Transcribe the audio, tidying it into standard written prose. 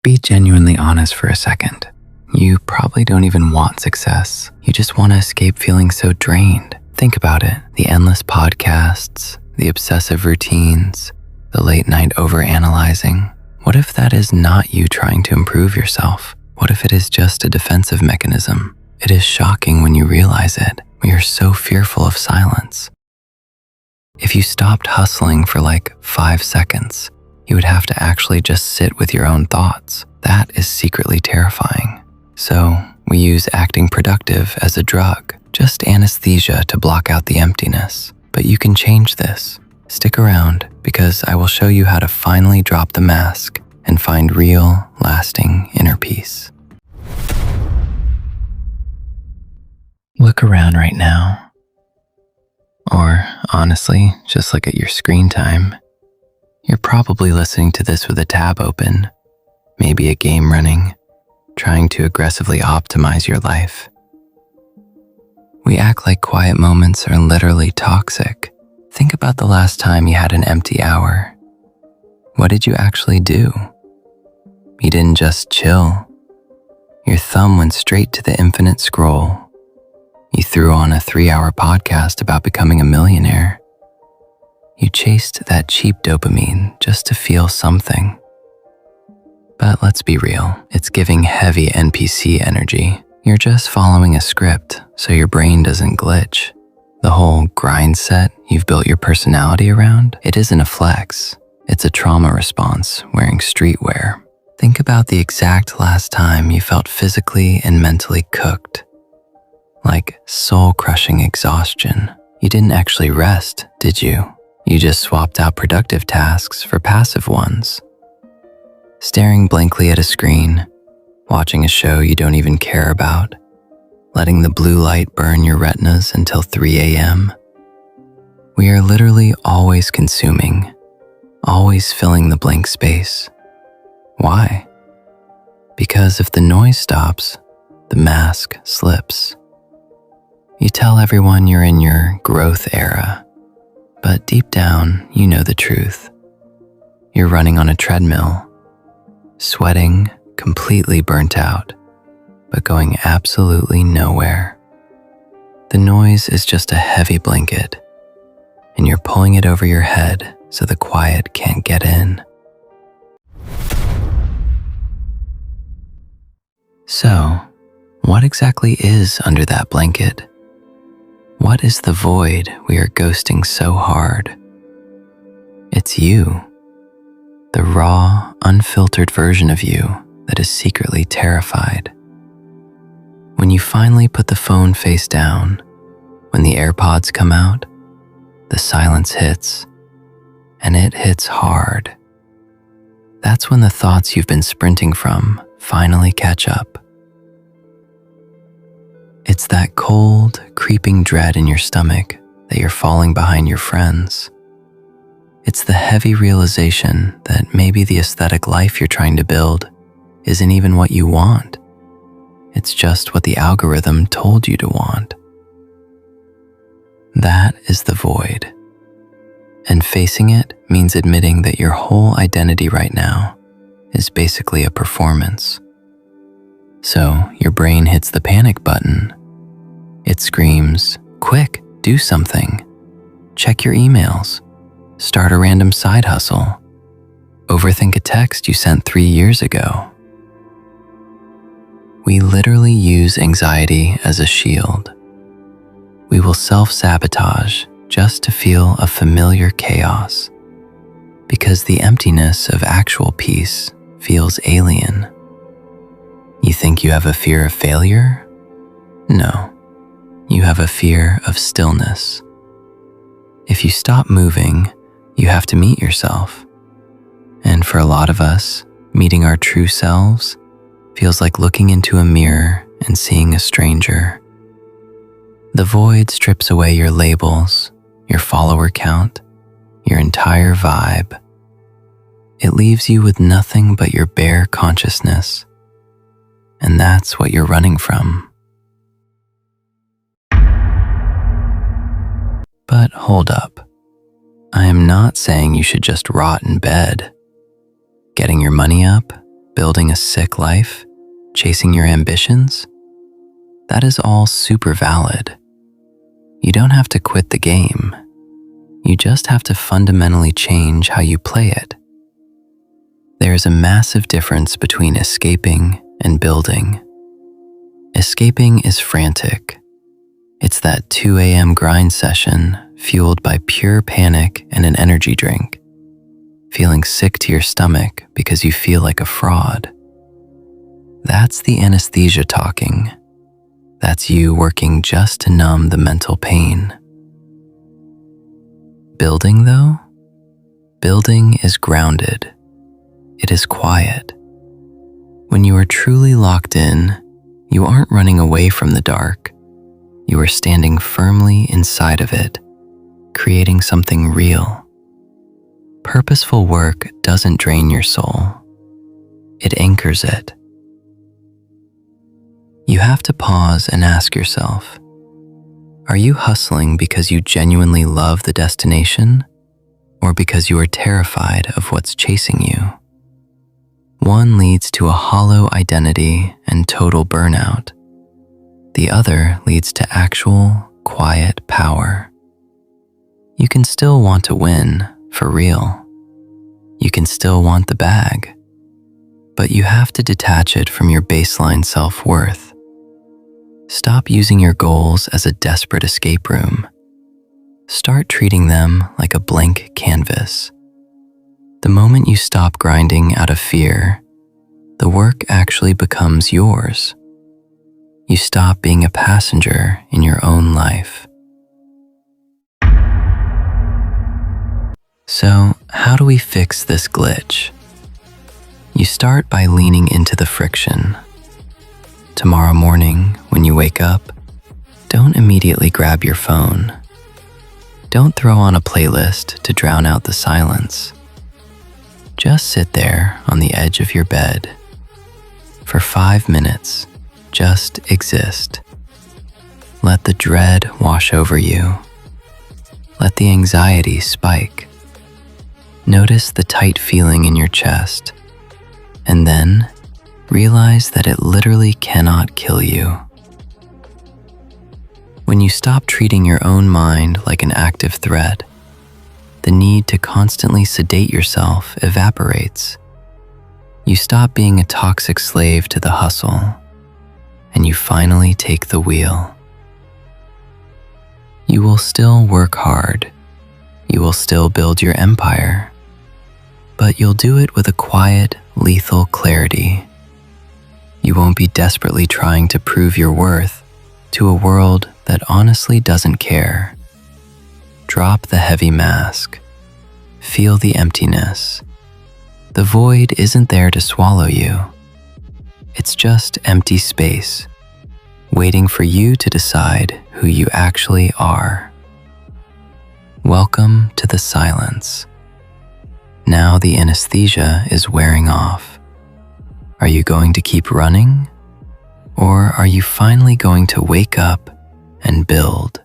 Be genuinely honest for a second. You probably don't even want success. You just want to escape feeling so drained. Think about it. The endless podcasts, the obsessive routines, the late night overanalyzing. What if that is not you trying to improve yourself? What if it is just a defensive mechanism? It is shocking when you realize it. We are so fearful of silence. If you stopped hustling for like 5 seconds, you would have to actually just sit with your own thoughts. That is secretly terrifying. So we use acting productive as a drug, just anesthesia to block out the emptiness. But you can change this. Stick around because I will show you how to finally drop the mask and find real, lasting inner peace. Look around right now. Or honestly, just look at your screen time. You're probably listening to this with a tab open, maybe a game running, trying to aggressively optimize your life. We act like quiet moments are literally toxic. Think about the last time you had an empty hour. What did you actually do? You didn't just chill. Your thumb went straight to the infinite scroll. You threw on a 3-hour podcast about becoming a millionaire. You chased that cheap dopamine just to feel something. But let's be real, it's giving heavy NPC energy. You're just following a script so your brain doesn't glitch. The whole grind set you've built your personality around, it isn't a flex. It's a trauma response wearing streetwear. Think about the exact last time you felt physically and mentally cooked. Like soul-crushing exhaustion. You didn't actually rest, did you? You just swapped out productive tasks for passive ones. Staring blankly at a screen, watching a show you don't even care about, letting the blue light burn your retinas until 3 a.m. We are literally always consuming, always filling the blank space. Why? Because if the noise stops, the mask slips. You tell everyone you're in your growth era, but deep down, you know the truth. You're running on a treadmill, sweating, completely burnt out, but going absolutely nowhere. The noise is just a heavy blanket, and you're pulling it over your head so the quiet can't get in. So, what exactly is under that blanket? What is the void we are ghosting so hard? It's you, the raw, unfiltered version of you that is secretly terrified. When you finally put the phone face down, when the AirPods come out, the silence hits, and it hits hard. That's when the thoughts you've been sprinting from finally catch up. It's that cold, creeping dread in your stomach that you're falling behind your friends. It's the heavy realization that maybe the aesthetic life you're trying to build isn't even what you want. It's just what the algorithm told you to want. That is the void. And facing it means admitting that your whole identity right now is basically a performance. So your brain hits the panic button. It screams, "Quick, do something. Check your emails. Start a random side hustle. Overthink a text you sent 3 years ago." We literally use anxiety as a shield. We will self-sabotage just to feel a familiar chaos, because the emptiness of actual peace feels alien. You think you have a fear of failure? No, you have a fear of stillness. If you stop moving, you have to meet yourself. And for a lot of us, meeting our true selves feels like looking into a mirror and seeing a stranger. The void strips away your labels, your follower count, your entire vibe. It leaves you with nothing but your bare consciousness. And that's what you're running from. But hold up. I am not saying you should just rot in bed. Getting your money up, building a sick life, chasing your ambitions, that is all super valid. You don't have to quit the game. You just have to fundamentally change how you play it. There is a massive difference between escaping and building. Escaping is frantic. It's that 2 a.m. grind session fueled by pure panic and an energy drink, feeling sick to your stomach because you feel like a fraud. That's the anesthesia talking. That's you working just to numb the mental pain. Building, though? Building is grounded. It is quiet. When you are truly locked in, you aren't running away from the dark. You are standing firmly inside of it, creating something real. Purposeful work doesn't drain your soul. It anchors it. You have to pause and ask yourself, are you hustling because you genuinely love the destination, or because you are terrified of what's chasing you? One leads to a hollow identity and total burnout. The other leads to actual, quiet power. You can still want to win, for real. You can still want the bag, but you have to detach it from your baseline self-worth. Stop using your goals as a desperate escape room. Start treating them like a blank canvas. The moment you stop grinding out of fear, the work actually becomes yours. You stop being a passenger in your own life. So, how do we fix this glitch? You start by leaning into the friction. Tomorrow morning, when you wake up, don't immediately grab your phone. Don't throw on a playlist to drown out the silence. Just sit there on the edge of your bed. For 5 minutes, just exist. Let the dread wash over you. Let the anxiety spike. Notice the tight feeling in your chest, and then realize that it literally cannot kill you. When you stop treating your own mind like an active threat, the need to constantly sedate yourself evaporates. You stop being a toxic slave to the hustle, and you finally take the wheel. You will still work hard. You will still build your empire, but you'll do it with a quiet, lethal clarity. You won't be desperately trying to prove your worth to a world that honestly doesn't care. Drop the heavy mask. Feel the emptiness. The void isn't there to swallow you. It's just empty space, waiting for you to decide who you actually are. Welcome to the silence. Now the anesthesia is wearing off. Are you going to keep running? Or are you finally going to wake up and build?